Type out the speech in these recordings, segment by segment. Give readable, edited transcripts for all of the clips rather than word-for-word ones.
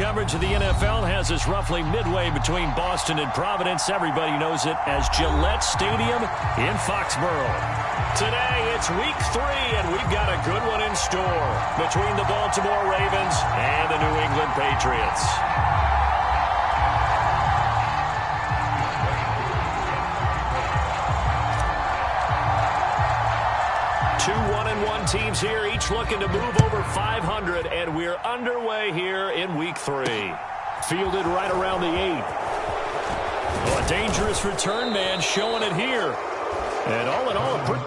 coverage of the NFL has us roughly midway between Boston and Providence. Everybody knows it as Gillette Stadium in Foxborough. Today, it's Week 3, and we've got a good one in store between the Baltimore Ravens and the New England Patriots. 2 1-1 teams here, each looking to move over 500, and we're underway here in Week 3. Fielded right around the 8. Oh, a dangerous return man showing it here. And all in all, a pretty...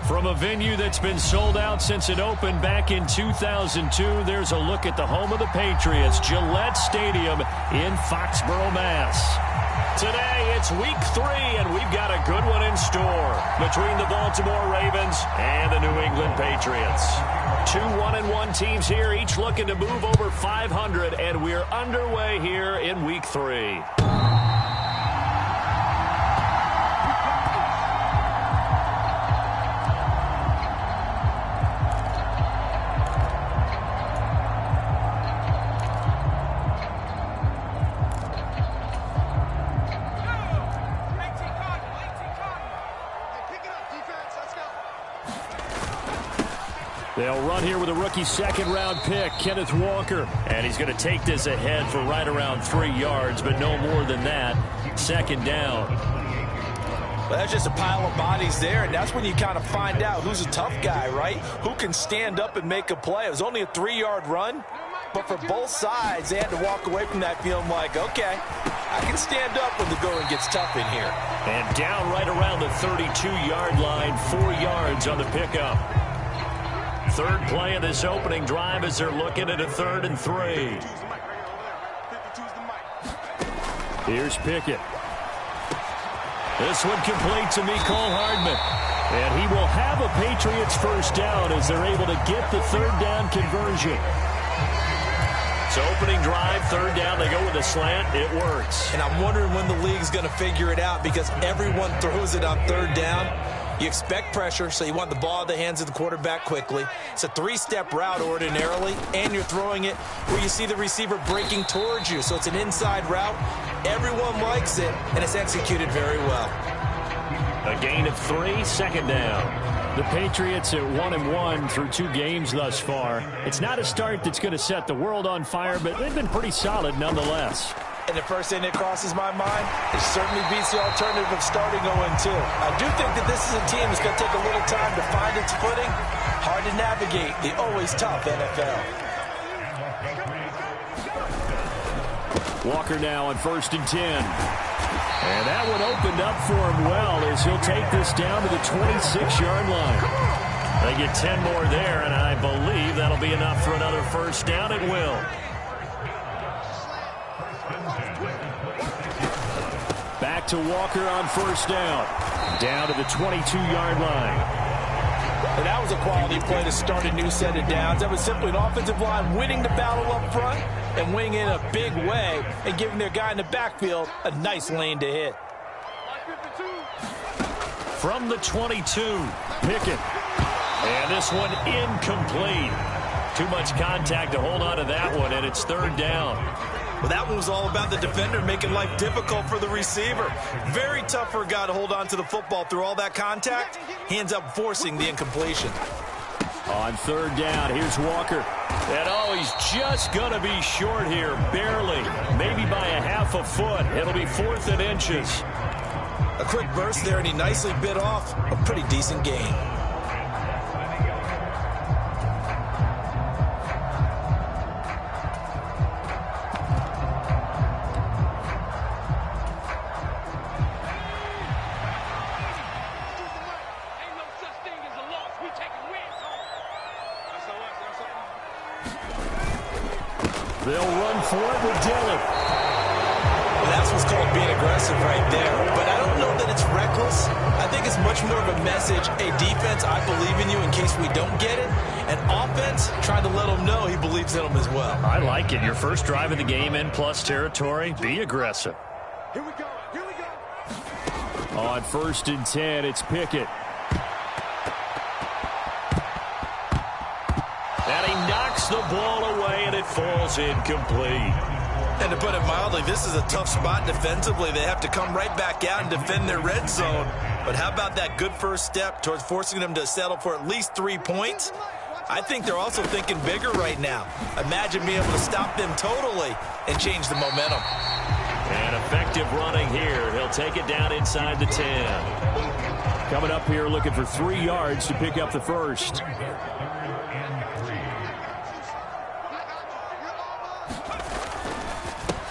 From a venue that's been sold out since it opened back in 2002, there's a look at the home of the Patriots, Gillette Stadium in Foxborough, Mass. Today, it's Week 3, and we've got a good one in store between the Baltimore Ravens and the New England Patriots. 2 1-1 teams here, each looking to move over 500, and we're underway here in Week 3. They'll run here with a rookie second-round pick, Kenneth Walker. And he's going to take this ahead for right around 3 yards, but no more than that. Second down. Well, that's just a pile of bodies there, and that's when you kind of find out who's a tough guy, right? Who can stand up and make a play. It was only a 3-yard run, but for both sides, they had to walk away from that feeling like, okay, I can stand up when the going gets tough in here. And down right around the 32-yard line, 4 yards on the pickup. Third play of this opening drive as they're looking at a 3rd and 3. Here's Pickett. This one complete to Mecole Hardman. And he will have a Patriots first down as they're able to get the 3rd down conversion. So opening drive, 3rd down, they go with a slant. It works. And I'm wondering when the league's going to figure it out because everyone throws it on 3rd down. You expect pressure, so you want the ball in the hands of the quarterback quickly. It's a 3-step route ordinarily, and you're throwing it where you see the receiver breaking towards you. So it's an inside route. Everyone likes it, and it's executed very well. A gain of 3, second down. The Patriots at 1-1 through 2 games thus far. It's not a start that's going to set the world on fire, but they've been pretty solid nonetheless. And the first thing that crosses my mind, it certainly beats the alternative of starting 0-2. I do think that this is a team that's going to take a little time to find its footing. Hard to navigate the always tough NFL. Walker now on 1st and 10. And that one opened up for him well as he'll take this down to the 26-yard line. They get 10 more there, and I believe that'll be enough for another first down. It will. Back to Walker on 1st down. Down to the 22-yard line. And that was a quality play to start a new set of downs. That was simply an offensive line winning the battle up front and winning in a big way and giving their guy in the backfield a nice lane to hit. From the 22, Pickett. And this one incomplete. Too much contact to hold on to that one, and it's 3rd down. Well, that one was all about the defender making life difficult for the receiver. Very tough for a guy to hold on to the football through all that contact. He ends up forcing the incompletion. On 3rd down, here's Walker. And oh, he's just going to be short here, barely. Maybe by a half a foot. It'll be 4th and inches. A quick burst there, and he nicely bit off a pretty decent gain. They'll run for it with Dillon. Well, that's what's called being aggressive right there. But I don't know that it's reckless. I think it's much more of a message. A defense, I believe in you in case we don't get it. An offense, trying to let him know he believes in him as well. I like it. Your first drive of the game in plus territory. Be aggressive. Here we go. Here we go. On 1st and 10, it's Pickett. And he knocks the ball away, and it falls incomplete. And to put it mildly, this is a tough spot defensively. They have to come right back out and defend their red zone. But how about that good first step towards forcing them to settle for at least 3 points? I think they're also thinking bigger right now. Imagine being able to stop them totally and change the momentum. And effective running here. He'll take it down inside the 10. Coming up here looking for 3 yards to pick up the first.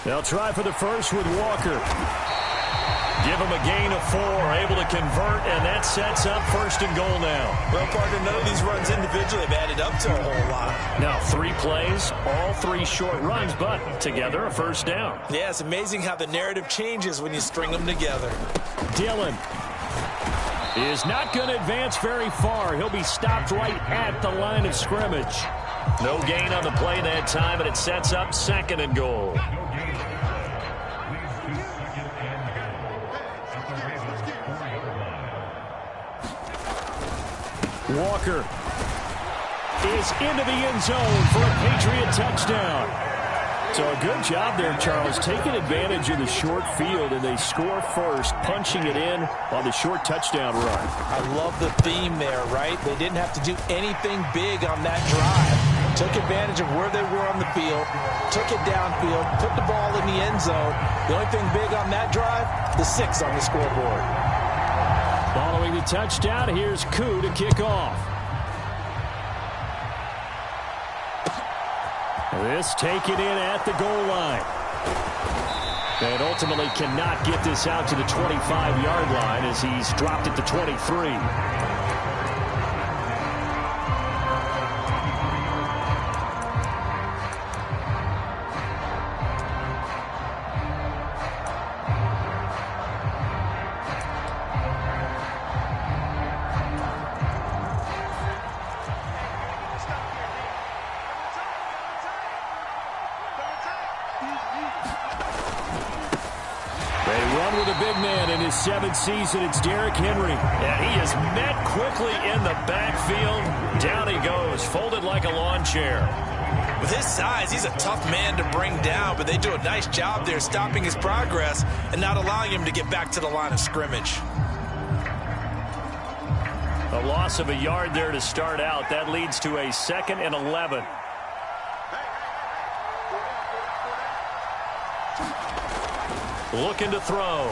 They'll try for the first with Walker. Give him a gain of 4, able to convert, and that sets up 1st and goal now. Well, partner, none of these runs individually have added up to a whole lot. Now 3 plays, all 3 short runs, but together a first down. Yeah, it's amazing how the narrative changes when you string them together. Dillon is not going to advance very far. He'll be stopped right at the line of scrimmage. No gain on the play that time, and it sets up 2nd and goal. Walker is into the end zone for a Patriot touchdown. So a good job there, Charles, taking advantage of the short field, and they score first, punching it in on the short touchdown run. I love the theme there, right? They didn't have to do anything big on that drive. Took advantage of where they were on the field, took it downfield, put the ball in the end zone. The only thing big on that drive, the 6 on the scoreboard. Following the touchdown, here's Koo to kick off. This taken in at the goal line. And ultimately cannot get this out to the 25-yard line as he's dropped at the 23. His 7th season, it's Derrick Henry. And he is met quickly in the backfield. Down he goes, folded like a lawn chair. With his size, he's a tough man to bring down, but they do a nice job there stopping his progress and not allowing him to get back to the line of scrimmage. A loss of a yard there to start out. That leads to a 2nd and 11. Looking to throw.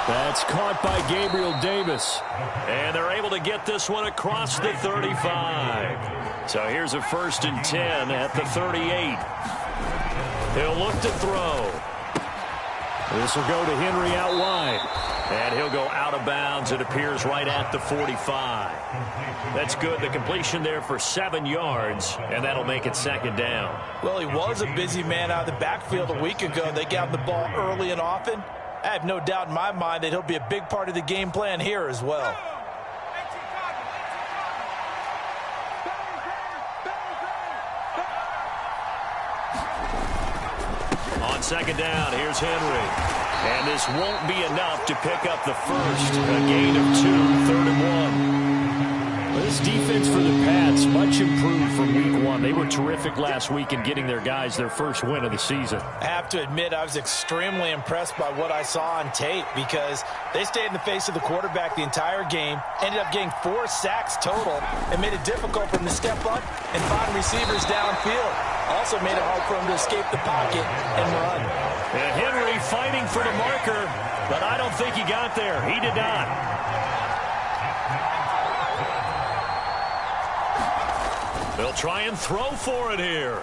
That's caught by Gabriel Davis. And they're able to get this one across the 35. So here's a 1st and 10 at the 38. He'll look to throw. This will go to Henry out wide. And he'll go out of bounds, it appears, right at the 45. That's good. The completion there for 7 yards, and that'll make it 2nd down. Well, he was a busy man out of the backfield a week ago. They got the ball early and often. I have no doubt in my mind that he'll be a big part of the game plan here as well. On 2nd down, here's Henry. And this won't be enough to pick up the first. A gain of 2, 3rd and 1. This defense for the Pats, much improved from week 1. They were terrific last week in getting their guys their first win of the season. I have to admit, I was extremely impressed by what I saw on tape because they stayed in the face of the quarterback the entire game, ended up getting 4 sacks total, and made it difficult for him to step up and find receivers downfield. Also made it hard for him to escape the pocket and run. And Henry fighting for the marker, but I don't think he got there. He did not. They'll try and throw for it here.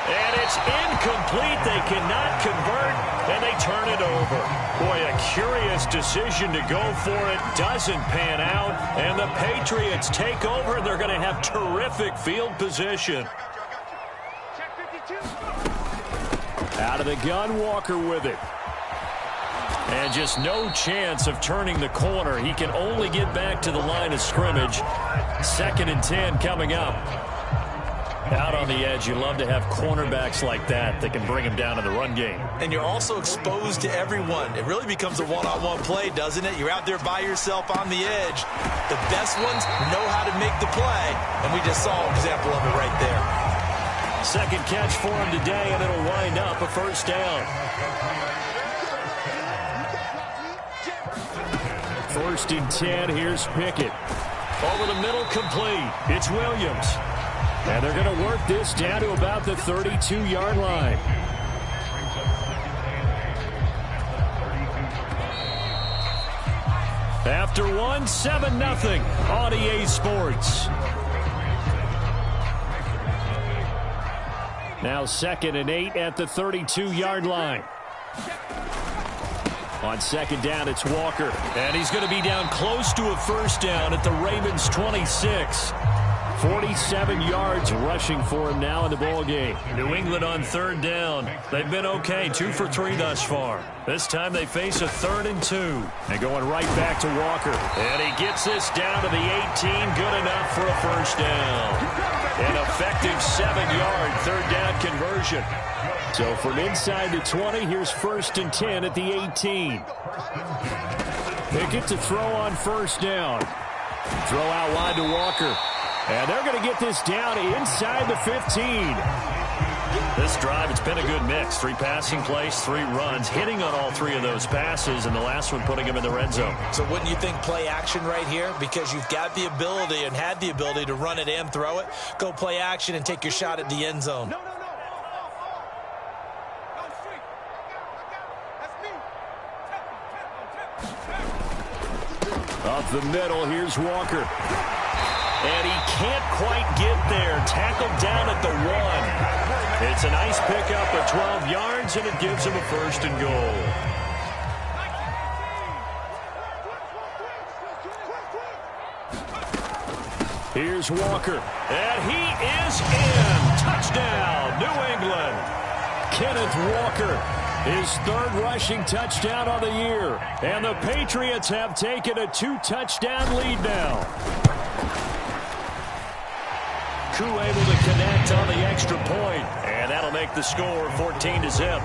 And it's incomplete. They cannot convert, and they turn it over. Boy, a curious decision to go for it. Doesn't pan out, and the Patriots take over, and they're going to have terrific field position. Out of the gun, Walker with it. And just no chance of turning the corner. He can only get back to the line of scrimmage. 2nd and 10 coming up. Out on the edge, you love to have cornerbacks like that can bring him down in the run game. And you're also exposed to everyone. It really becomes a one-on-one play, doesn't it? You're out there by yourself on the edge. The best ones know how to make the play, and we just saw an example of it right there. 2nd catch for him today, and it'll wind up a 1st down. 1st and 10, here's Pickett. Over the middle, complete. It's Williams. And they're going to work this down to about the 32-yard line. After 1, 7-0 on EA Sports. Now 2nd and 8 at the 32-yard line. On 2nd down, it's Walker. And he's going to be down close to a 1st down at the Ravens' 26. 47 yards rushing for him now in the ball game. New England on 3rd down. They've been okay, 2 for 3 thus far. This time they face a 3rd and 2. And going right back to Walker. And he gets this down to the 18. Good enough for a 1st down. An effective 7-yard 3rd down conversion. So from inside the 20, here's 1st and 10 at the 18. Pickett to throw on 1st down. Throw out wide to Walker. And they're going to get this down inside the 15. This drive, it's been a good mix. 3 passing plays, 3 runs, hitting on all 3 of those passes, and the last one putting him in the red zone. So wouldn't you think play action right here? Because you've got the ability and had the ability to run it and throw it. Go play action and take your shot at the end zone. Up the middle, here's Walker. And he can't quite get there. Tackled down at the 1. It's a nice pickup of 12 yards, and it gives him a 1st and goal. Here's Walker. And he is in. Touchdown, New England. Kenneth Walker, his 3rd rushing touchdown on the year. And the Patriots have taken a 2-touchdown lead now. Koo able to connect on the extra point, and that'll make the score 14-0.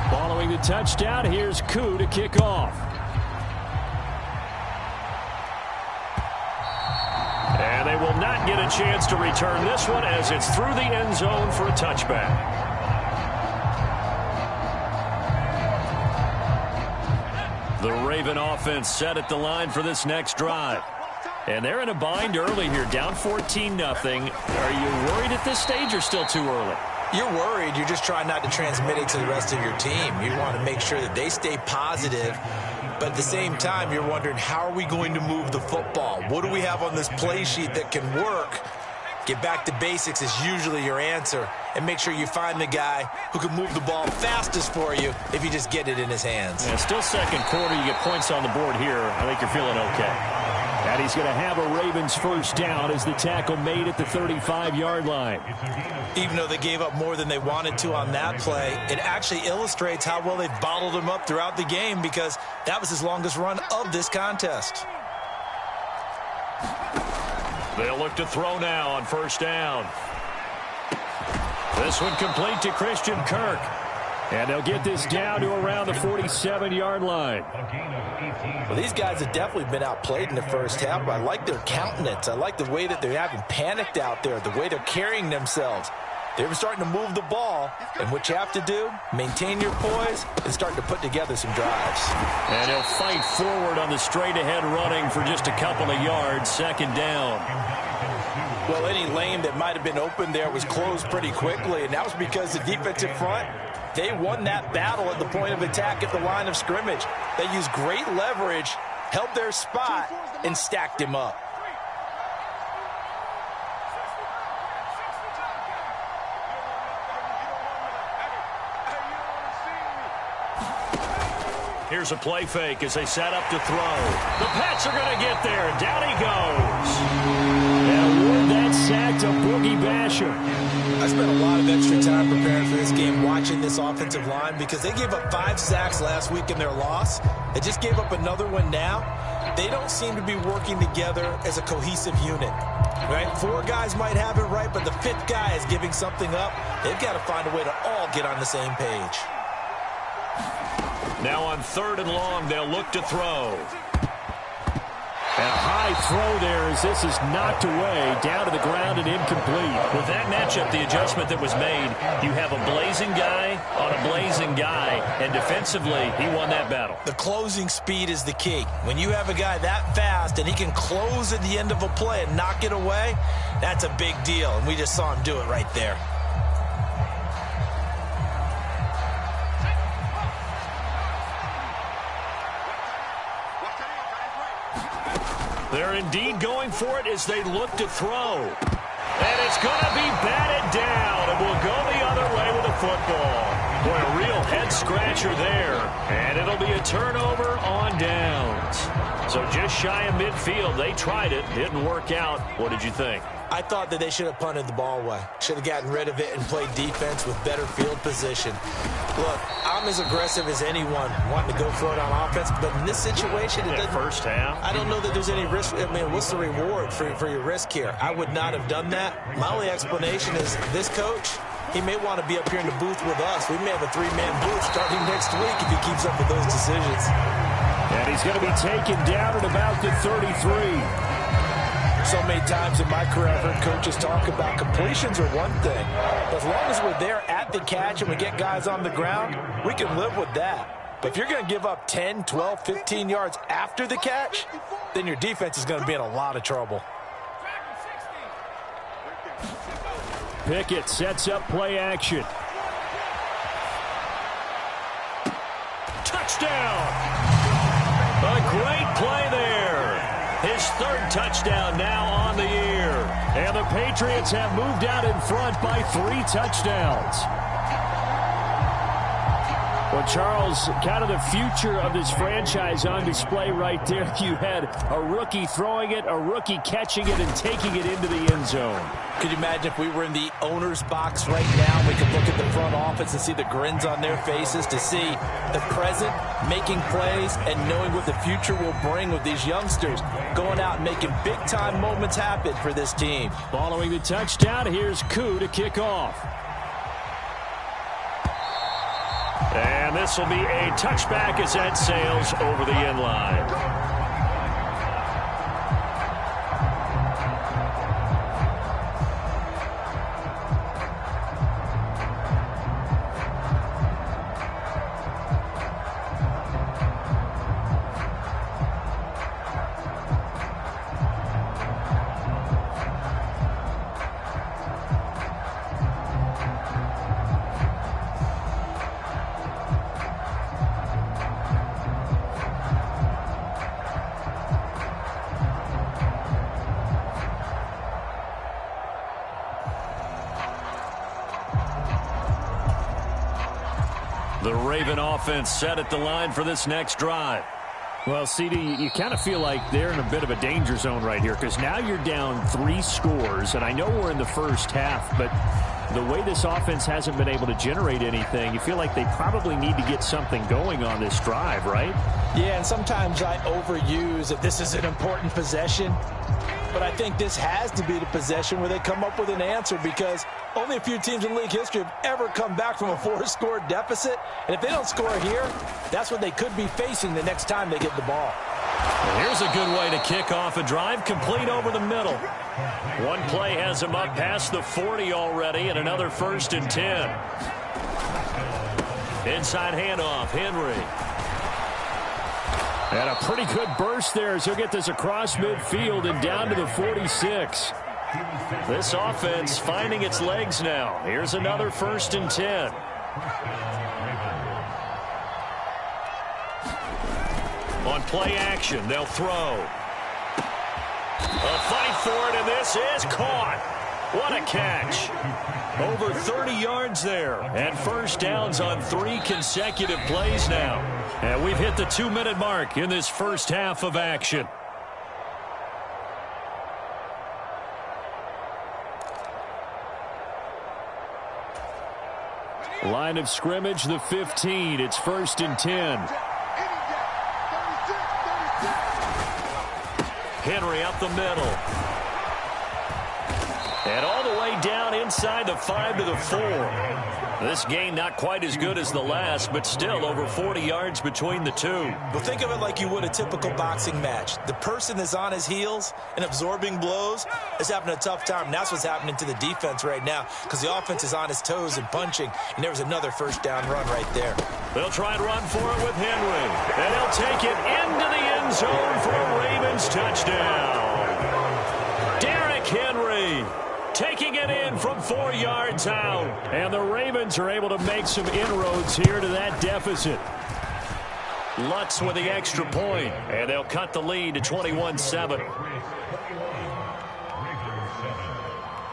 Following the touchdown, here's Koo to kick off. And they will not get a chance to return this one as it's through the end zone for a touchback. The Raven offense set at the line for this next drive. And they're in a bind early here, down 14-0. Are you worried at this stage or still too early? You're worried. You're just trying not to transmit it to the rest of your team. You want to make sure that they stay positive. But at the same time, you're wondering, how are we going to move the football? What do we have on this play sheet that can work? Get back to basics is usually your answer. And make sure you find the guy who can move the ball fastest for you if you just get it in his hands. Yeah, still second quarter. You get points on the board here. I think you're feeling okay. And he's going to have a Ravens first down as the tackle made at the 35-yard line. Even though they gave up more than they wanted to on that play, it actually illustrates how well they've bottled him up throughout the game, because that was his longest run of this contest. They'll look to throw now on first down. This one complete to Christian Kirk. And they'll get this down to around the 47-yard line. Well, these guys have definitely been outplayed in the first half, but I like their countenance. I like the way that they're having panicked out there, the way they're carrying themselves. They're starting to move the ball, and what you have to do, maintain your poise and start to put together some drives. And he'll fight forward on the straight-ahead running for just a couple of yards, second down. Well, any lane that might have been open there was closed pretty quickly, and that was because the defensive front, they won that battle at the point of attack at the line of scrimmage. They used great leverage, held their spot, and stacked him up. Here's a play fake as they set up to throw. The Pats are going to get there. Down he goes. And award that sack to Boogie Basham. I spent a lot of extra time preparing for this game, watching this offensive line, because they gave up 5 sacks last week in their loss. They just gave up another one now. They don't seem to be working together as a cohesive unit. Right? 4 guys might have it right, but the 5th guy is giving something up. They've got to find a way to all get on the same page. Now on 3rd and long, they'll look to throw. And a high throw there as this is knocked away, down to the ground and incomplete. With that matchup, the adjustment that was made, you have a blazing guy on a blazing guy, and defensively, he won that battle. The closing speed is the key. When you have a guy that fast and he can close at the end of a play and knock it away, that's a big deal, and we just saw him do it right there. They're indeed going for it as they look to throw. And it's going to be batted down, and we'll go the other way with the football. Boy, a real head-scratcher there. And it'll be a turnover on downs. So just shy of midfield. They tried it. Didn't work out. What did you think? I thought that they should have punted the ball away. Should have gotten rid of it and played defense with better field position. Look, I'm as aggressive as anyone wanting to go for it on offense, but in this situation, it doesn't. First half. I don't know that there's any risk. I mean, what's the reward for your risk here? I would not have done that. My only explanation is this coach, he may want to be up here in the booth with us. We may have a 3-man booth starting next week if he keeps up with those decisions. And he's going to be taken down at about the 33. So many times in my career, I've heard coaches talk about completions are one thing. But as long as we're there at the catch and we get guys on the ground, we can live with that. But if you're going to give up 10, 12, 15 yards after the catch, then your defense is going to be in a lot of trouble. Pickett sets up play action. Touchdown! A great play there. His 3rd touchdown now on the year. And the Patriots have moved out in front by 3 touchdowns. Well, Charles, kind of the future of this franchise on display right there. You had a rookie throwing it, a rookie catching it, and taking it into the end zone. Could you imagine if we were in the owner's box right now? We could look at the front office and see the grins on their faces, to see the present making plays and knowing what the future will bring with these youngsters going out and making big-time moments happen for this team. Following the touchdown, here's Koo to kick off. And this will be a touchback as that sails over the end line. The Raven offense set at the line for this next drive. Well, CD, you kind of feel like they're in a bit of a danger zone right here because now you're down 3 scores, and I know we're in the first half, but the way this offense hasn't been able to generate anything, you feel like they probably need to get something going on this drive, right? Yeah, and sometimes I overuse if this is an important possession, but I think this has to be the possession where they come up with an answer because only a few teams in league history have ever come back from a 4-score deficit, and if they don't score here, that's what they could be facing the next time they get the ball. And here's a good way to kick off a drive, complete over the middle. One play has him up past the 40 already, and another 1st and 10. Inside handoff, Henry. And a pretty good burst there as he'll get this across midfield and down to the 46. This offense finding its legs now. Here's another 1st and 10. On play action, they'll throw. A fight for it, and this is caught. What a catch. Over 30 yards there. And first downs on 3 consecutive plays now. And we've hit the 2-minute mark in this first half of action. Line of scrimmage, the 15. It's 1st and 10. Henry up the middle. And all the way down inside the 5 to the 4. This game not quite as good as the last, but still over 40 yards between the two. Well, think of it like you would a typical boxing match. The person that's on his heels and absorbing blows is having a tough time. And that's what's happening to the defense right now because the offense is on his toes and punching. And there was another first down run right there. They'll try and run for it with Henry. And he'll take it into the end zone for a Ravens touchdown. Derrick Henry taking it in from 4 yards out. And the Ravens are able to make some inroads here to that deficit. Lutz with the extra point, and they'll cut the lead to 21-7.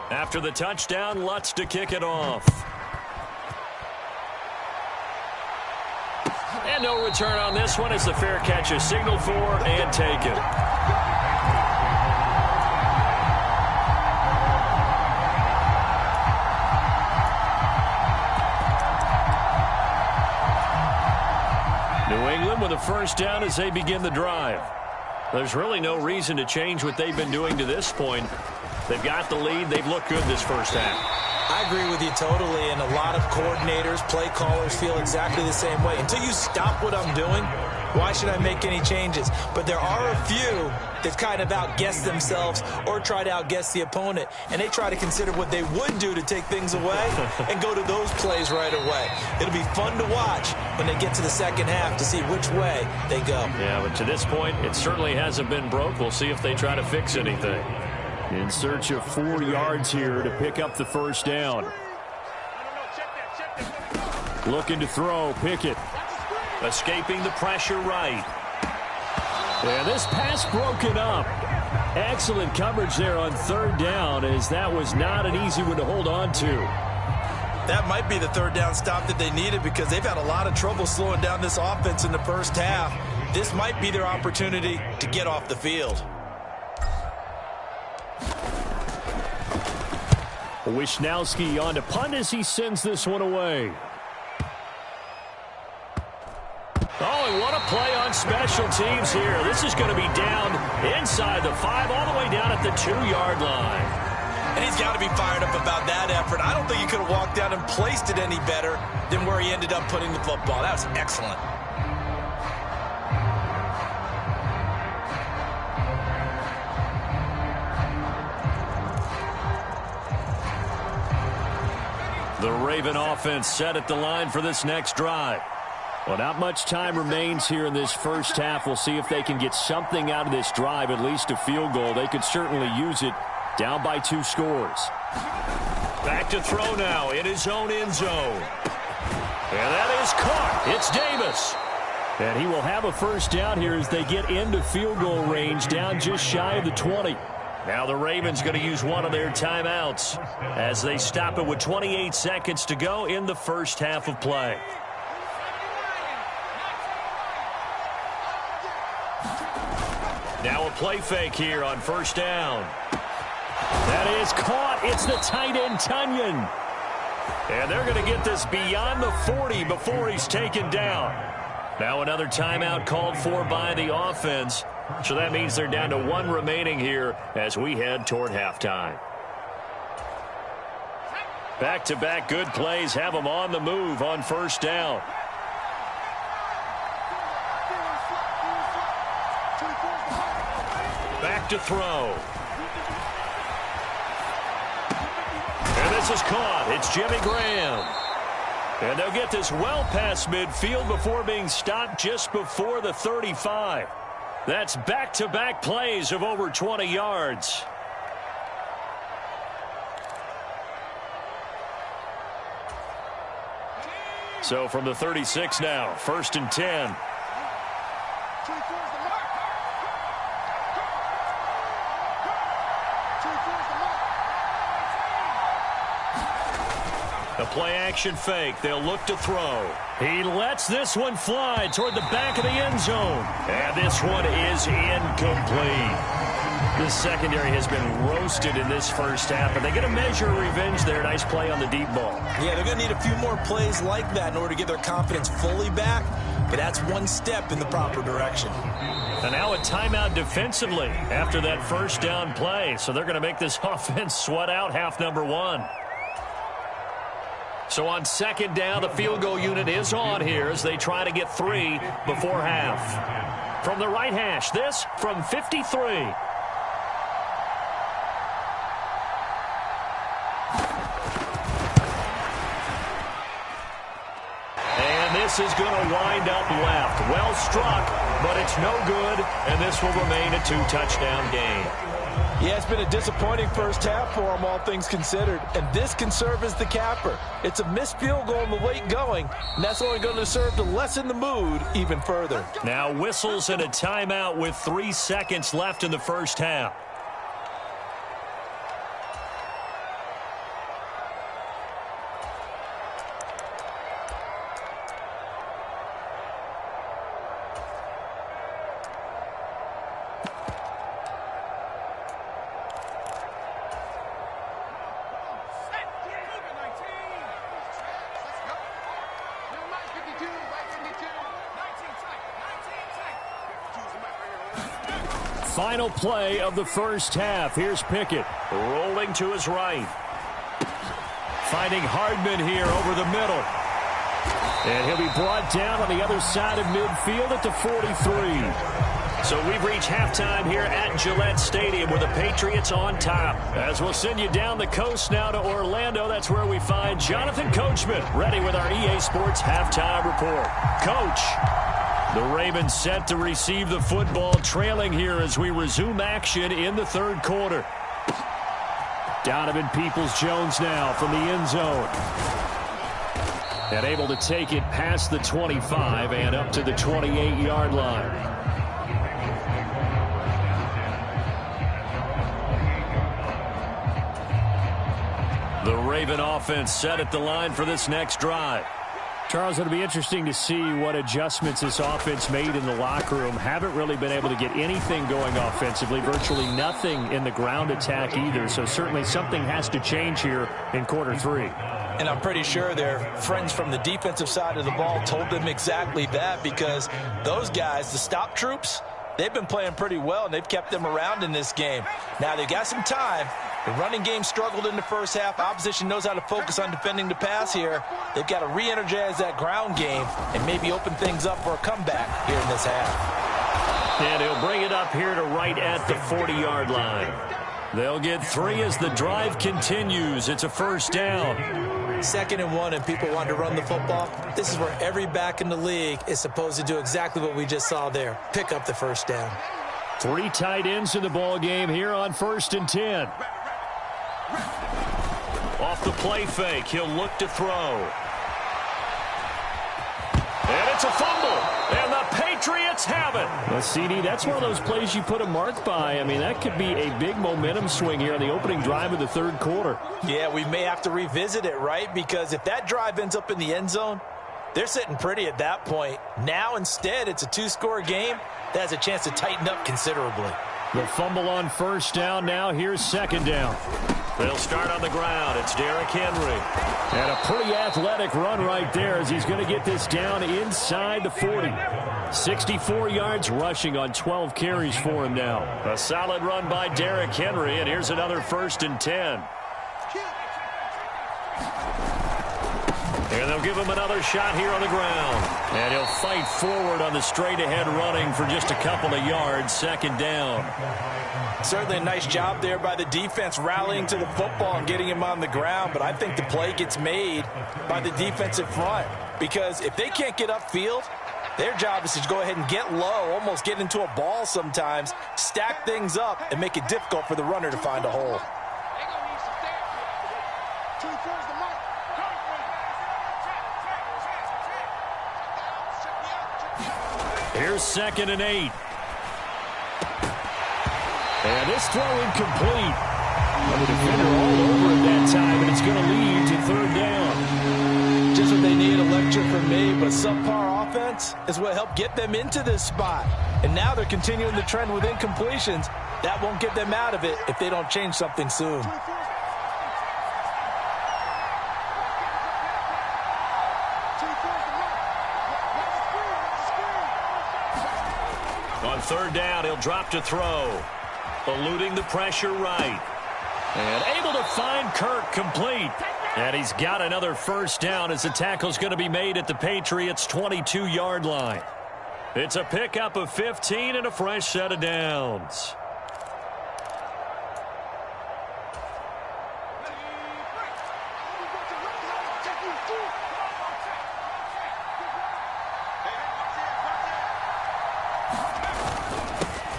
After the touchdown, Lutz to kick it off. And no return on this one as the fair catch is signaled for and taken. New England with a first down as they begin the drive. There's really no reason to change what they've been doing to this point. They've got the lead. They've looked good this first half. I agree with you totally, and a lot of coordinators, play callers feel exactly the same way. Until you stop what I'm doing, why should I make any changes? But there are a few that kind of outguess themselves or try to outguess the opponent, and they try to consider what they would do to take things away and go to those plays right away. It'll be fun to watch when they get to the second half to see which way they go. Yeah, but to this point, it certainly hasn't been broke. We'll see if they try to fix anything. In search of 4 yards here to pick up the first down. Looking to throw, Pickett. Escaping the pressure right. And this pass broken up. Excellent coverage there on 3rd down as that was not an easy one to hold on to. That might be the 3rd down stop that they needed because they've had a lot of trouble slowing down this offense in the first half. This might be their opportunity to get off the field. Wisnowski on to punt as he sends this one away. Oh, and what a play on special teams here. This is going to be down inside the 5 all the way down at the 2-yard line. And he's got to be fired up about that effort. I don't think he could have walked down and placed it any better than where he ended up putting the football. That was excellent. The Raven offense set at the line for this next drive. Well, not much time remains here in this first half. We'll see if they can get something out of this drive, at least a field goal. They could certainly use it down by 2 scores. Back to throw now in his own end zone. And that is caught. It's Davis. And he will have a first down here as they get into field goal range down just shy of the 20. Now the Ravens going to use one of their timeouts as they stop it with 28 seconds to go in the first half of play. Now a play fake here on first down. That is caught. It's the tight end, Tunyon. And they're going to get this beyond the 40 before he's taken down. Now another timeout called for by the offense. So that means they're down to one remaining here as we head toward halftime. Back-to-back good plays have them on the move on first down. Back to throw. And this is caught. It's Jimmy Graham. And they'll get this well past midfield before being stopped just before the 35. That's back-to-back plays of over 20 yards. So from the 36 now, 1st and 10. A play-action fake. They'll look to throw. He lets this one fly toward the back of the end zone. And this one is incomplete. The secondary has been roasted in this first half, but they get a measure of revenge there. Nice play on the deep ball. Yeah, they're going to need a few more plays like that in order to get their confidence fully back, but that's one step in the proper direction. And now a timeout defensively after that first down play. So they're going to make this offense sweat out half number one. So on second down, the field goal unit is on here as they try to get 3 before half. From the right hash, this from 53. This is going to wind up left. Well struck, but it's no good, and this will remain a 2-touchdown game. Yeah, it's been a disappointing first half for them, all things considered, and this can serve as the capper. It's a missed field goal in the late going, and that's only going to serve to lessen the mood even further. Now whistles and a timeout with 3 seconds left in the first half. Final play of the first half. Here's Pickett rolling to his right. Finding Hardman here over the middle. And he'll be brought down on the other side of midfield at the 43. So we've reached halftime here at Gillette Stadium with the Patriots on top. As we'll send you down the coast now to Orlando, that's where we find Jonathan Coachman ready with our EA Sports halftime report. Coach. The Ravens set to receive the football, trailing here as we resume action in the third quarter. Donovan Peoples-Jones now from the end zone. And able to take it past the 25 and up to the 28-yard line. The Raven offense set at the line for this next drive. Charles, it'll be interesting to see what adjustments this offense made in the locker room. Haven't really been able to get anything going offensively. Virtually nothing in the ground attack either. So certainly something has to change here in quarter 3. And I'm pretty sure their friends from the defensive side of the ball told them exactly that, because those guys, the stop troops, they've been playing pretty well, and they've kept them around in this game. Now they've got some time. The running game struggled in the first half. Opposition knows how to focus on defending the pass here. They've got to re-energize that ground game and maybe open things up for a comeback here in this half. And he'll bring it up here to right at the 40-yard line. They'll get 3 as the drive continues. It's a first down. 2nd and 1, and people want to run the football. This is where every back in the league is supposed to do exactly what we just saw there. Pick up the first down. 3 tight ends in the ball game here on 1st and 10. Off the play fake, he'll look to throw. And it's a fumble, and the Patriots have it. Well, CD, that's one of those plays you put a mark by. I mean, that could be a big momentum swing here on the opening drive of the third quarter. Yeah, we may have to revisit it, right? Because if that drive ends up in the end zone, They're sitting pretty at that point. Now, instead, it's a two-score game that has a chance to tighten up considerably. The fumble on first down. Now here's second down. They'll start on the ground. It's Derrick Henry. And a pretty athletic run right there as he's going to get this down inside the 40. 64 yards rushing on 12 carries for him now. A solid run by Derrick Henry, and here's another 1st and 10. And they'll give him another shot here on the ground. And he'll fight forward on the straight-ahead running for just a couple of yards. Second down. Certainly a nice job there by the defense rallying to the football and getting him on the ground. But I think the play gets made by the defensive front. Because if they can't get upfield, their job is to go ahead and get low, almost get into a ball sometimes, stack things up, and make it difficult for the runner to find a hole. Here's 2nd and 8. And this throw incomplete. And the defender all over it that time, and it's going to lead to 3rd down. Just what they need, a lecture from me, but subpar offense is what helped get them into this spot. And now they're continuing the trend with incompletions. That won't get them out of it if they don't change something soon. On 3rd down, he'll drop to throw. Eluding the pressure right. And able to find Kirk complete. And he's got another 1st down as the tackle's going to be made at the Patriots' 22-yard line. It's a pickup of 15 and a fresh set of downs.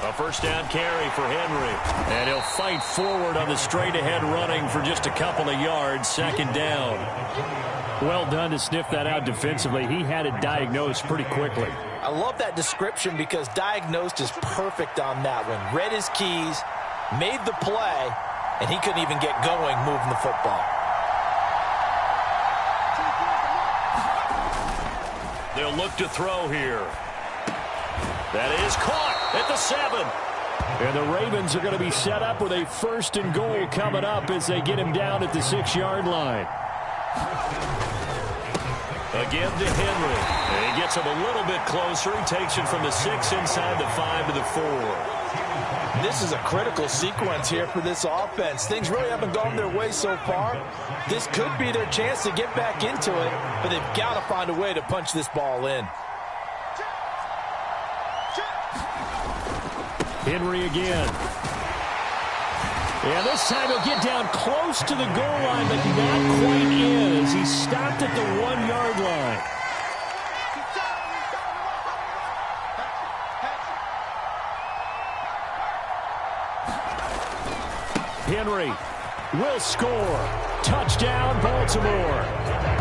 A 1st down carry for Henry. And he'll fight forward on the straight-ahead running for just a couple of yards. 2nd down. Well done to sniff that out defensively. He had it diagnosed pretty quickly. I love that description because diagnosed is perfect on that one. Read his keys, made the play, and he couldn't even get going moving the football. They'll look to throw here. That is caught at the 7. And the Ravens are going to be set up with a 1st and goal coming up as they get him down at the 6-yard line. Again to Henry. And he gets him a little bit closer. He takes it from the 6 inside the 5 to the 4. This is a critical sequence here for this offense. Things really haven't gone their way so far. This could be their chance to get back into it, but they've got to find a way to punch this ball in. Henry again. And this time he'll get down close to the goal line, but not quite in as he stopped at the 1-yard line. Henry will score. Touchdown, Baltimore.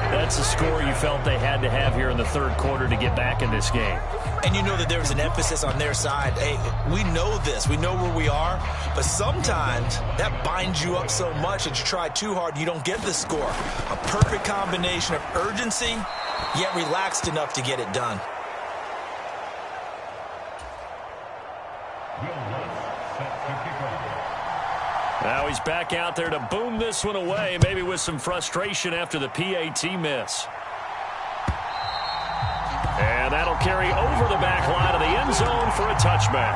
That's the score you felt they had to have here in the 3rd quarter to get back in this game. And you know that there was an emphasis on their side. Hey, we know this. We know where we are. But sometimes that binds you up so much that you try too hard, you don't get the score. A perfect combination of urgency, yet relaxed enough to get it done. Now he's back out there to boom this one away, maybe with some frustration after the PAT miss. And that'll carry over the back line of the end zone for a touchback.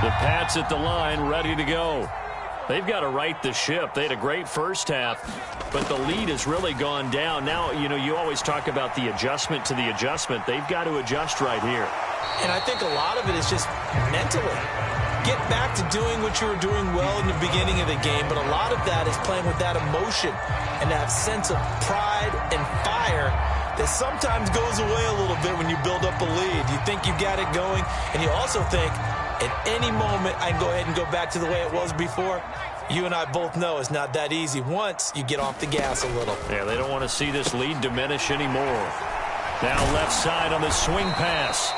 The Pats at the line, ready to go. They've got to right the ship. They had a great first half, but the lead has really gone down. Now, you know, you always talk about the adjustment to the adjustment. They've got to adjust right here. And I think a lot of it is just mentally. Get back to doing what you were doing well in the beginning of the game, but a lot of that is playing with that emotion and that sense of pride and fire that sometimes goes away a little bit when you build up a lead. You think you've got it going, and you also think, at any moment, I can go ahead and go back to the way it was before. You and I both know it's not that easy once you get off the gas a little. Yeah, they don't want to see this lead diminish anymore. Now left side on the swing pass.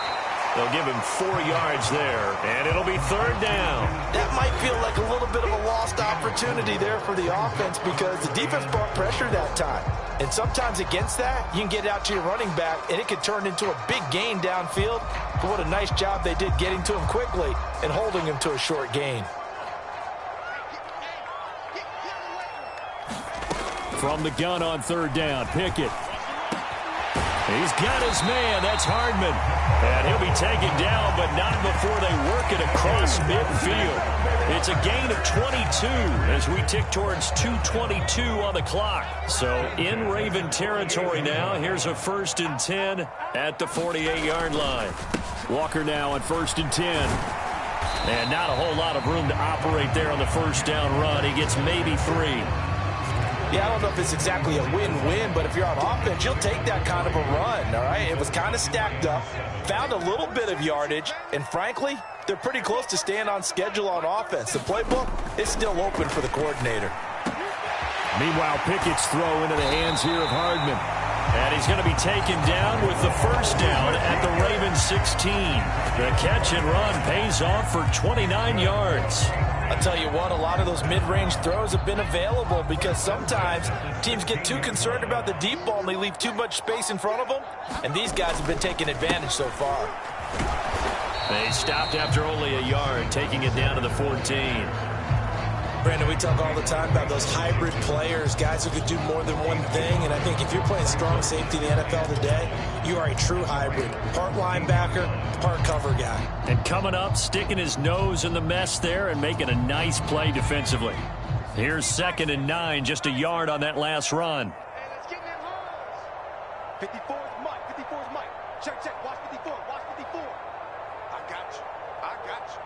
They'll give him 4 yards there, and it'll be third down. That might feel like a little bit of a lost opportunity there for the offense because the defense brought pressure that time. And sometimes against that, you can get out to your running back, and it could turn into a big gain downfield. But what a nice job they did getting to him quickly and holding him to a short gain. From the gun on third down, Pickett. He's got his man. That's Hardman. And he'll be taken down, but not before they work it across midfield. It's a gain of 22 as we tick towards 2:22 on the clock. So in Raven territory now. Here's a 1st and 10 at the 48-yard line. Walker now on 1st and 10. And not a whole lot of room to operate there on the first down run. He gets maybe 3. Yeah, I don't know if it's exactly a win-win, but if you're on offense, you'll take that kind of a run, all right? It was kind of stacked up, found a little bit of yardage, and frankly, they're pretty close to staying on schedule on offense. The playbook is still open for the coordinator. Meanwhile, Pickett's throw into the hands here of Hardman. And he's going to be taken down with the first down at the Ravens 16. The catch and run pays off for 29 yards. I'll tell you what, a lot of those mid-range throws have been available because sometimes teams get too concerned about the deep ball and they leave too much space in front of them. And these guys have been taking advantage so far. They stopped after only a yard, taking it down to the 14. Brandon, we talk all the time about those hybrid players, guys who could do more than one thing. And I think if you're playing strong safety in the NFL today, you are a true hybrid. Part linebacker, part cover guy. And coming up, sticking his nose in the mess there and making a nice play defensively. Here's 2nd and 9, just a yard on that last run. 54 is Mike. 54 is Mike. Check, check. Watch 54. Watch 54. I got you. I got you.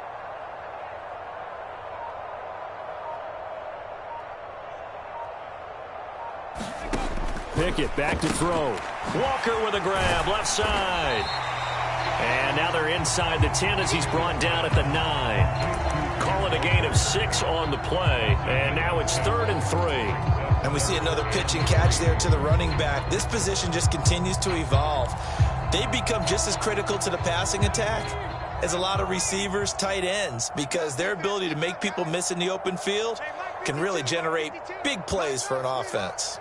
Pickett back to throw. Walker with a grab, left side. And now they're inside the 10 as he's brought down at the 9. Call it a gain of 6 on the play. And now it's 3rd and 3. And we see another pitch and catch there to the running back. This position just continues to evolve. They become just as critical to the passing attack as a lot of receivers, tight ends, because their ability to make people miss in the open field can really generate big plays for an offense.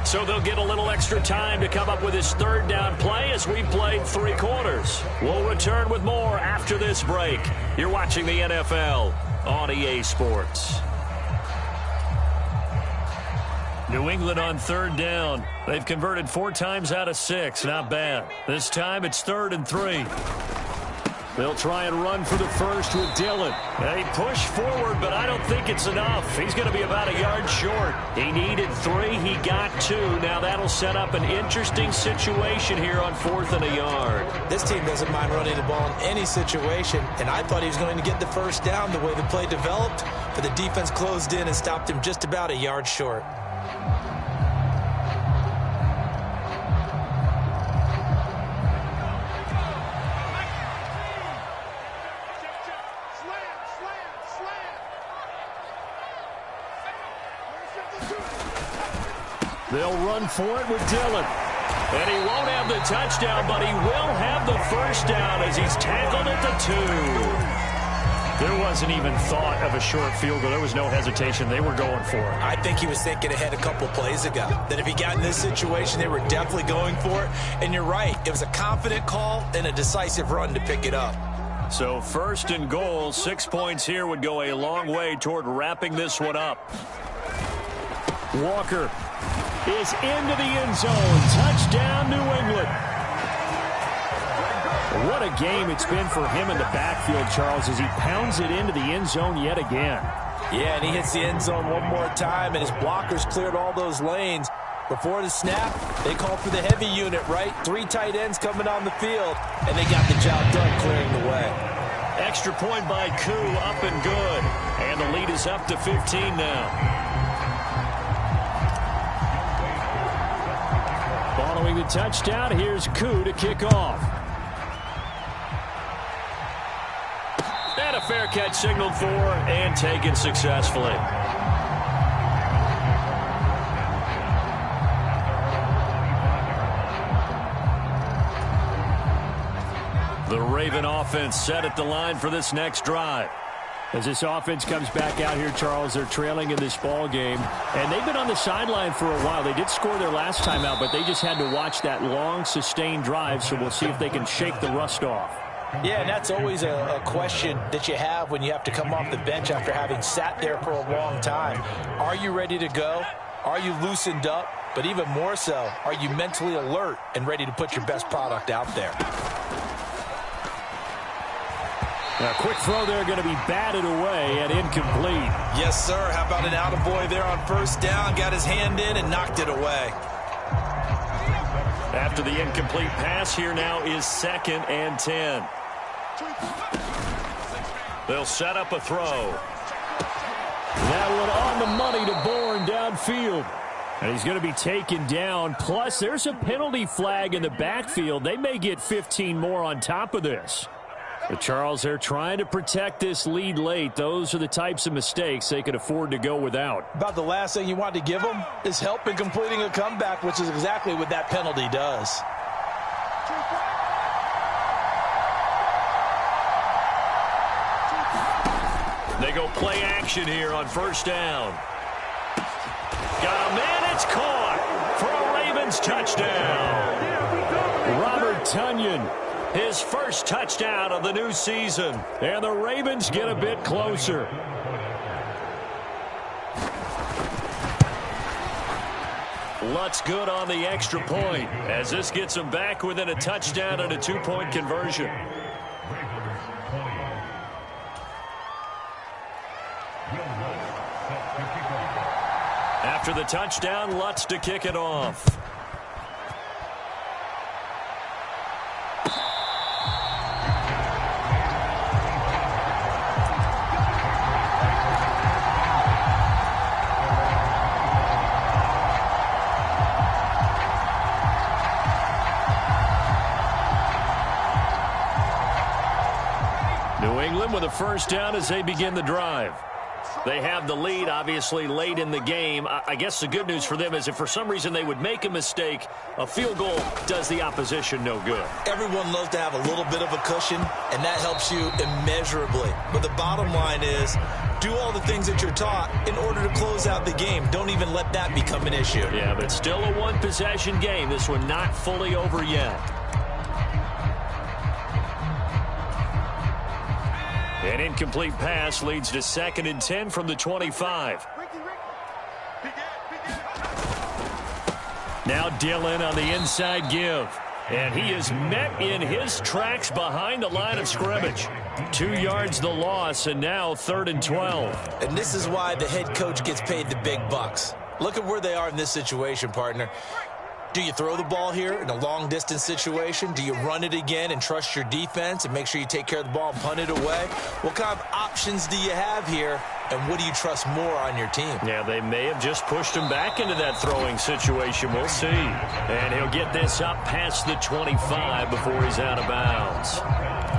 So they'll get a little extra time to come up with his 3rd down play as we played 3 quarters. We'll return with more after this break. You're watching the NFL on EA Sports. New England on 3rd down. They've converted 4 times out of 6. Not bad. This time it's 3rd and 3. They'll try and run for the first with Dillon. They push forward, but I don't think it's enough. He's going to be about a yard short. He needed 3. He got 2. Now that'll set up an interesting situation here on 4th and a yard. This team doesn't mind running the ball in any situation, and I thought he was going to get the first down the way the play developed, but the defense closed in and stopped him just about a yard short. They'll run for it with Dillon. And he won't have the touchdown, but he will have the first down as he's tackled at the 2. There wasn't even thought of a short field goal. There was no hesitation. They were going for it. I think he was thinking ahead a couple plays ago, that if he got in this situation, they were definitely going for it. And you're right. It was a confident call and a decisive run to pick it up. So 1st and goal, 6 points here would go a long way toward wrapping this one up. Walker is into the end zone. Touchdown, New England. What a game it's been for him in the backfield, Charles, as he pounds it into the end zone yet again. Yeah, and he hits the end zone one more time, and his blockers cleared all those lanes. Before the snap, they called for the heavy unit, right? 3 tight ends coming on the field, and they got the job done clearing the way. Extra point by Koo, up and good. And the lead is up to 15 now. Following the touchdown, here's Koo to kick off. And a fair catch signaled for and taken successfully. The Raven offense set at the line for this next drive. As this offense comes back out here, Charles, they're trailing in this ball game. And they've been on the sideline for a while. They did score their last time out, but they just had to watch that long, sustained drive. So we'll see if they can shake the rust off. Yeah, and that's always a question that you have when you have to come off the bench after having sat there for a long time. Are you ready to go? Are you loosened up? But even more so, are you mentally alert and ready to put your best product out there? A quick throw there, going to be batted away and incomplete. Yes, sir. How about an attaboy there on first down? Got his hand in and knocked it away. After the incomplete pass, here now is 2nd and 10. They'll set up a throw. That one on the money to Bourne downfield. And he's going to be taken down. Plus, there's a penalty flag in the backfield. They may get 15 more on top of this. But Charles, they're trying to protect this lead late. Those are the types of mistakes they could afford to go without. About the last thing you want to give them is help in completing a comeback, which is exactly what that penalty does. They go play action here on first down. Got a man, it's caught for a Ravens touchdown. Robert Tonyan, his first touchdown of the new season. And the Ravens get a bit closer. Lutz good on the extra point as this gets them back within a touchdown and a 2-point conversion. After the touchdown, Lutz to kick it off. New England with a first down as they begin the drive. They have the lead, obviously, late in the game. I guess the good news for them is if for some reason they would make a mistake, a field goal does the opposition no good. Everyone loves to have a little bit of a cushion, and that helps you immeasurably. But the bottom line is, do all the things that you're taught in order to close out the game. Don't even let that become an issue. Yeah, but still a one-possession game. This one not fully over yet. An incomplete pass leads to 2nd and 10 from the 25. Now Dillon on the inside give. And he is met in his tracks behind the line of scrimmage. 2 yards the loss, and now 3rd and 12. And this is why the head coach gets paid the big bucks. Look at where they are in this situation, partner. Do you throw the ball here in a long-distance situation? Do you run it again and trust your defense and make sure you take care of the ball and punt it away? What kind of options do you have here, and what do you trust more on your team? Yeah, they may have just pushed him back into that throwing situation. We'll see. And he'll get this up past the 25 before he's out of bounds.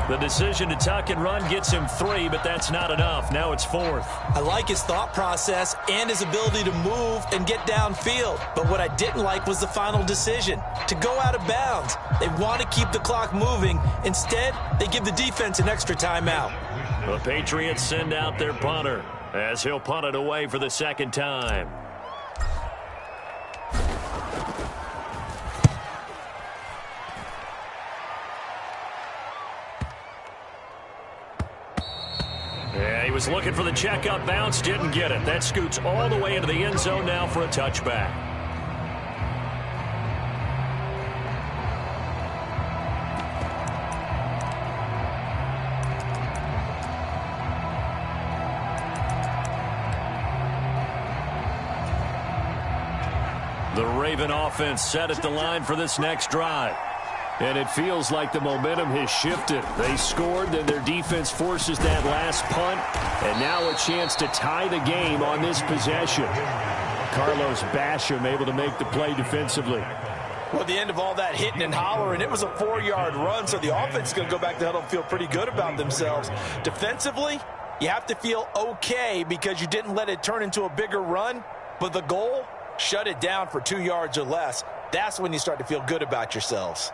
The decision to tuck and run gets him 3, but that's not enough. Now it's 4th. I like his thought process and his ability to move and get downfield. But what I didn't like was the final decision, to go out of bounds. They want to keep the clock moving. Instead, they give the defense an extra timeout. The Patriots send out their punter as he'll punt it away for the 2nd time. Yeah, he was looking for the checkup bounce, didn't get it. That scoots all the way into the end zone now for a touchback. The Raven offense set at the line for this next drive. And it feels like the momentum has shifted. They scored, then their defense forces that last punt, and now a chance to tie the game on this possession. Carlos Basham able to make the play defensively. Well, at the end of all that hitting and hollering, it was a 4-yard run, so the offense is going to go back to the huddle and feel pretty good about themselves. Defensively, you have to feel okay because you didn't let it turn into a bigger run, but the goal, shut it down for 2 yards or less. That's when you start to feel good about yourselves.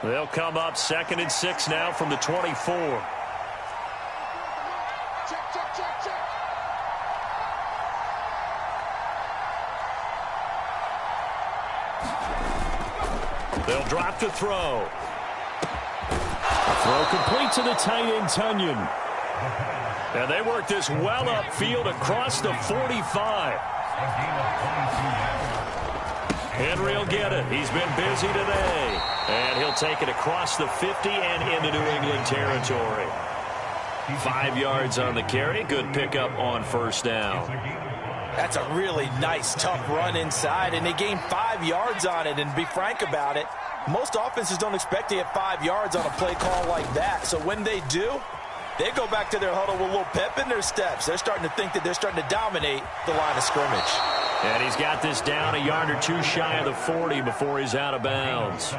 They'll come up 2nd and 6 now from the 24. They'll drop to throw. Throw complete to the tight end, Tunyon. And they work this well upfield across the 45. Henry will get it. He's been busy today. And he'll take it across the 50 and into New England territory. 5 yards on the carry. Good pickup on first down. That's a really nice, tough run inside, and they gained 5 yards on it. And to be frank about it, most offenses don't expect to get 5 yards on a play call like that. So when they do, they go back to their huddle with a little pep in their steps. They're starting to think that they're starting to dominate the line of scrimmage. And he's got this down a yard or two shy of the 40 before he's out of bounds.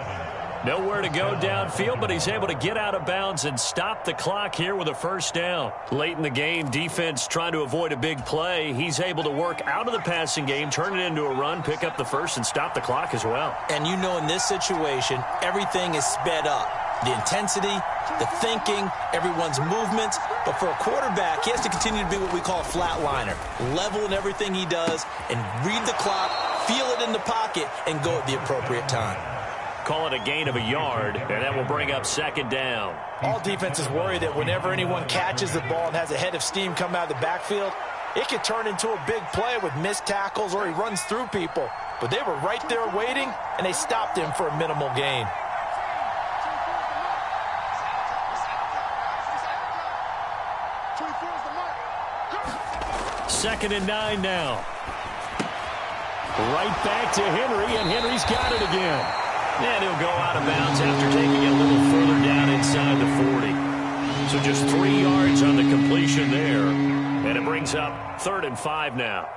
Nowhere to go downfield, but he's able to get out of bounds and stop the clock here with a first down. Late in the game, defense trying to avoid a big play. He's able to work out of the passing game, turn it into a run, pick up the first, and stop the clock as well. And you know in this situation, everything is sped up. The intensity, the thinking, everyone's movements. But for a quarterback, he has to continue to be what we call a flatliner. Level in everything he does and read the clock, feel it in the pocket, and go at the appropriate time. Call it a gain of a yard, and that will bring up 2nd down. All defenses worry that whenever anyone catches the ball and has a head of steam come out of the backfield, it could turn into a big play with missed tackles or he runs through people. But they were right there waiting, and they stopped him for a minimal gain. Second and 9 now. Right back to Henry, and Henry's got it again. And he'll go out of bounds after taking it a little further down inside the 40. So just 3 yards on the completion there. And it brings up 3rd and 5 now.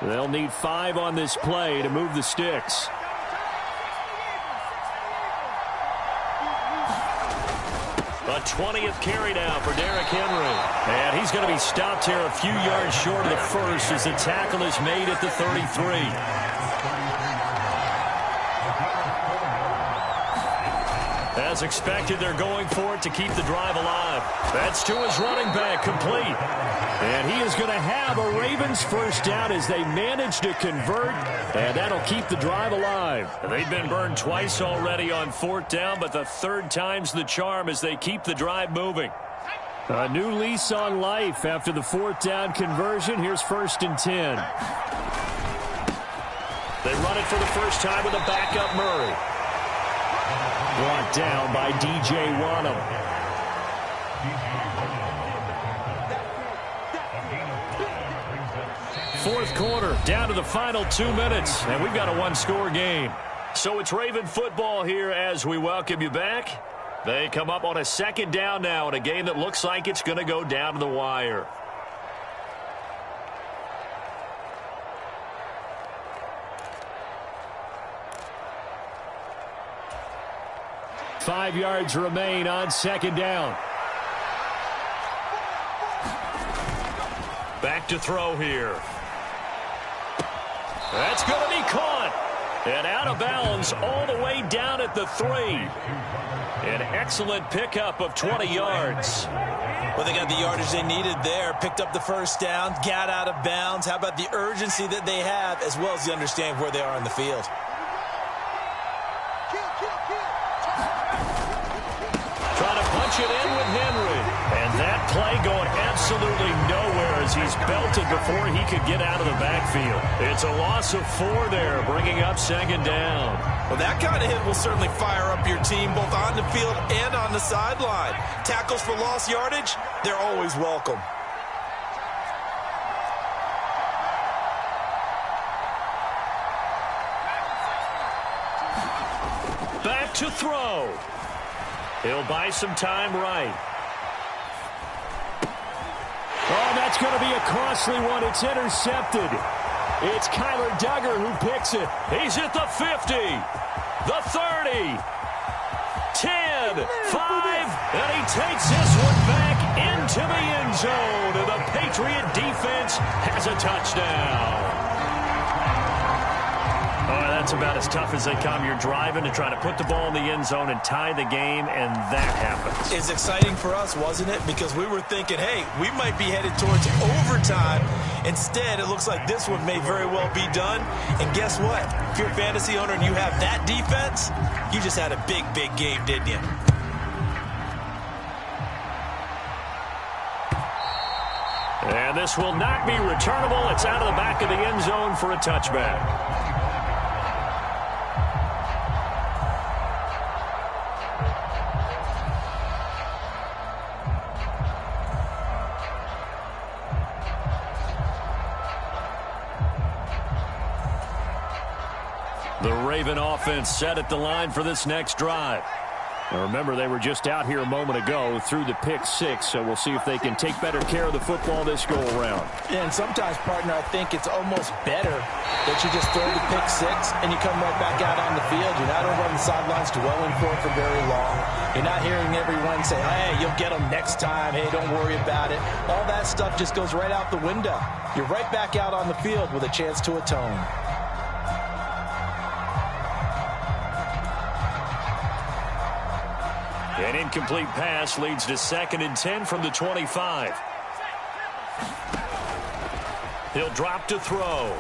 They'll need 5 on this play to move the sticks. A 20th carry now for Derrick Henry. And he's going to be stopped here a few yards short of the first as the tackle is made at the 33. As expected, they're going for it to keep the drive alive. That's to his running back, complete. And he is going to have a Ravens first down as they manage to convert, and that'll keep the drive alive. They've been burned twice already on 4th down, but the 3rd time's the charm as they keep the drive moving. A new lease on life after the 4th down conversion. Here's 1st and 10. They run it for the first time with a backup Murray. Brought down by DJ Wanham. Fourth quarter, down to the final 2 minutes, and we've got a one-score game. So it's Raven football here as we welcome you back. They come up on a 2nd down now in a game that looks like it's going to go down to the wire. Five yards remain on 2nd down. Back to throw here. That's going to be caught. And out of bounds all the way down at the 3. An excellent pickup of 20 yards. Well, they got the yardage they needed there. Picked up the first down, got out of bounds. How about the urgency that they have as well as the understanding where they are on the field? Trying to punch it in with Henry. And that play going absolutely nowhere as he's belted before he could get out of the backfield. It's a loss of 4 there, bringing up 2nd down. Well, that kind of hit will certainly fire up your team both on the field and on the sideline. Tackles for lost yardage, they're always welcome. Back to throw. He'll buy some time right. Oh, that's going to be a costly one. It's intercepted. It's Kyler Duggar who picks it. He's at the 50, the 30. 10, 5, and he takes this one back into the end zone. And the Patriot defense has a touchdown. Oh, that's about as tough as they come. You're driving to try to put the ball in the end zone and tie the game, and that happens. It's exciting for us, wasn't it? Because we were thinking, hey, we might be headed towards overtime. Instead, it looks like this one may very well be done. And guess what? If you're a fantasy owner and you have that defense, you just had a big, big game, didn't you? And this will not be returnable. It's out of the back of the end zone for a touchback. The Raven offense set at the line for this next drive. Now remember, they were just out here a moment ago through the pick 6, so we'll see if they can take better care of the football this go-around. And sometimes, partner, I think it's almost better that you just throw the pick 6 and you come right back out on the field. You're not over on the sidelines dwelling for very long. You're not hearing everyone say, hey, you'll get them next time. Hey, don't worry about it. All that stuff just goes right out the window. You're right back out on the field with a chance to atone. An incomplete pass leads to 2nd and 10 from the 25. He'll drop to throw.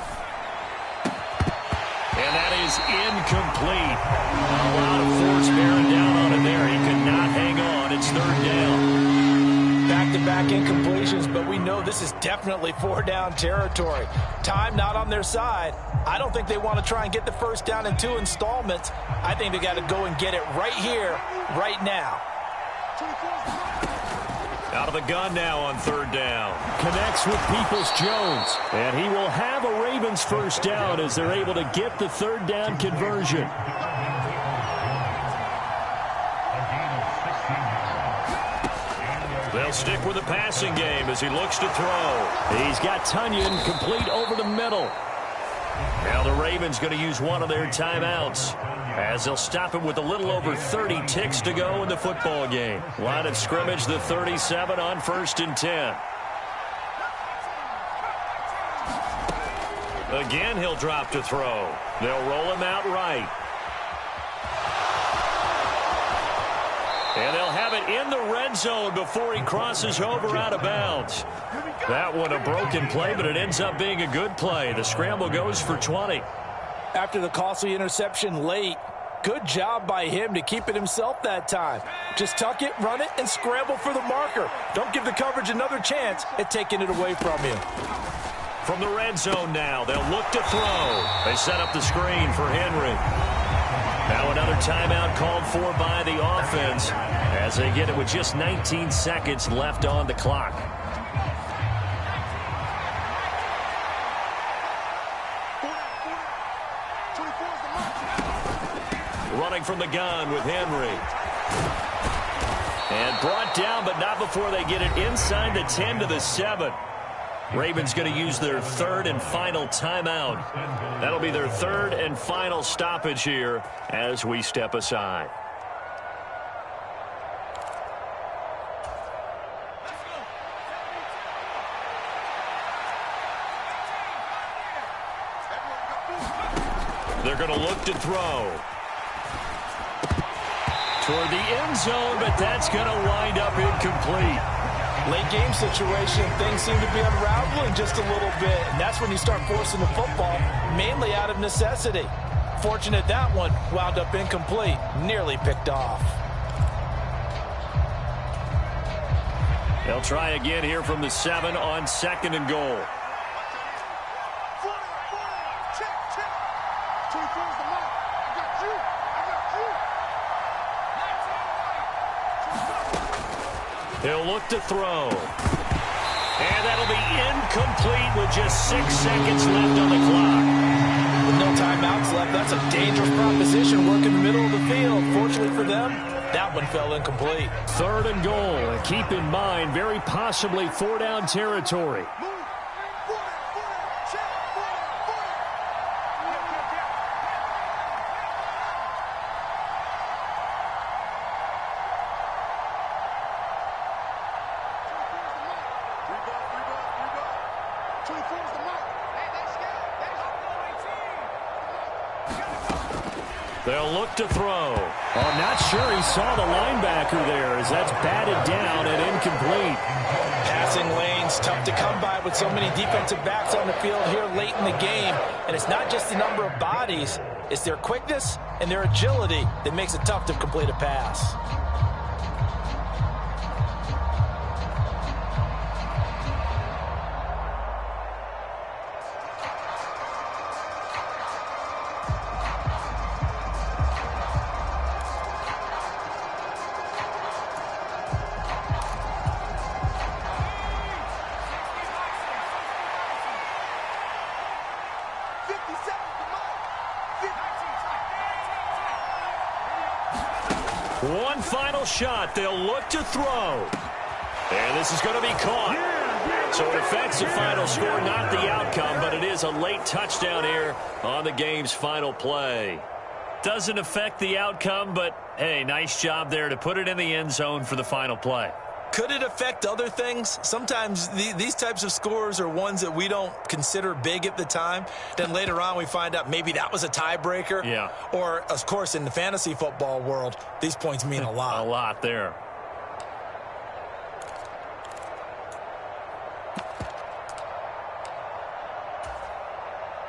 And that is incomplete. A lot of force bearing down on it there. He could not hang on. It's 3rd down. Back-to-back incompletions, but we know this is definitely 4-down territory. Time not on their side. I don't think they want to try and get the first down in 2 installments. I think they got to go and get it right here, right now. Out of the gun now on 3rd down. Connects with Peoples-Jones. And he will have a Ravens first down as they're able to get the 3rd down conversion. They'll stick with the passing game as he looks to throw. He's got Tunyon complete over the middle. Now the Ravens going to use one of their timeouts as they'll stop him with a little over 30 ticks to go in the football game. Line of scrimmage, the 37 on 1st and 10. Again, he'll drop to throw. They'll roll him out right. And they'll have it in the red zone before he crosses over out of bounds. That one a broken play, but it ends up being a good play. The scramble goes for 20. After the costly interception late, good job by him to keep it himself that time. Just tuck it, run it, and scramble for the marker. Don't give the coverage another chance at taking it away from you. From the red zone now, they'll look to throw. They set up the screen for Henry. Now another timeout called for by the offense as they get it with just 19 seconds left on the clock. Running from the gun with Henry. And brought down, but not before they get it inside the 10 to the 7. Ravens going to use their 3rd and final timeout. That'll be their 3rd and final stoppage here as we step aside. They're going to look to throw. Toward the end zone, but that's going to wind up incomplete. Late game situation, things seem to be unraveling just a little bit, and that's when you start forcing the football, mainly out of necessity. Fortunate that one wound up incomplete, nearly picked off. They'll try again here from the 7 on 2nd and goal. He'll look to throw. And that'll be incomplete with just 6 seconds left on the clock. With no timeouts left, that's a dangerous proposition working the middle of the field. Fortunately for them, that one fell incomplete. 3rd and goal. And keep in mind, very possibly 4-down territory. They'll look to throw. I'm not sure he saw the linebacker there as that's batted down and incomplete. Passing lanes, tough to come by with so many defensive backs on the field here late in the game. And it's not just the number of bodies, it's their quickness and their agility that makes it tough to complete a pass. One final shot. They'll look to throw. And this is going to be caught. So it affects the final score, not the outcome, but it is a late touchdown here on the game's final play. Doesn't affect the outcome, but, hey, nice job there to put it in the end zone for the final play. Could it affect other things? Sometimes these types of scores are ones that we don't consider big at the time. Then later on we find out maybe that was a tiebreaker. Yeah. Or, of course, in the fantasy football world, these points mean a lot. A lot there.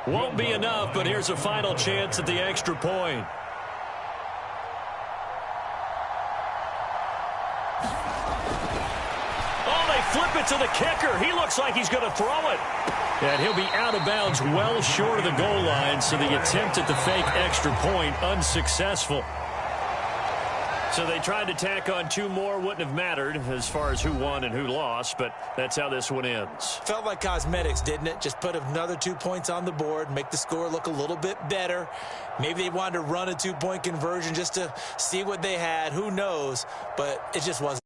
Won't be enough, but here's a final chance at the extra point. Flip it to the kicker. He looks like he's going to throw it. And he'll be out of bounds well short of the goal line, so the attempt at the fake extra point unsuccessful. So they tried to tack on two more. Wouldn't have mattered as far as who won and who lost, but that's how this one ends. Felt like cosmetics, didn't it? Just put another 2 points on the board, make the score look a little bit better. Maybe they wanted to run a 2-point conversion just to see what they had. Who knows? But it just wasn't.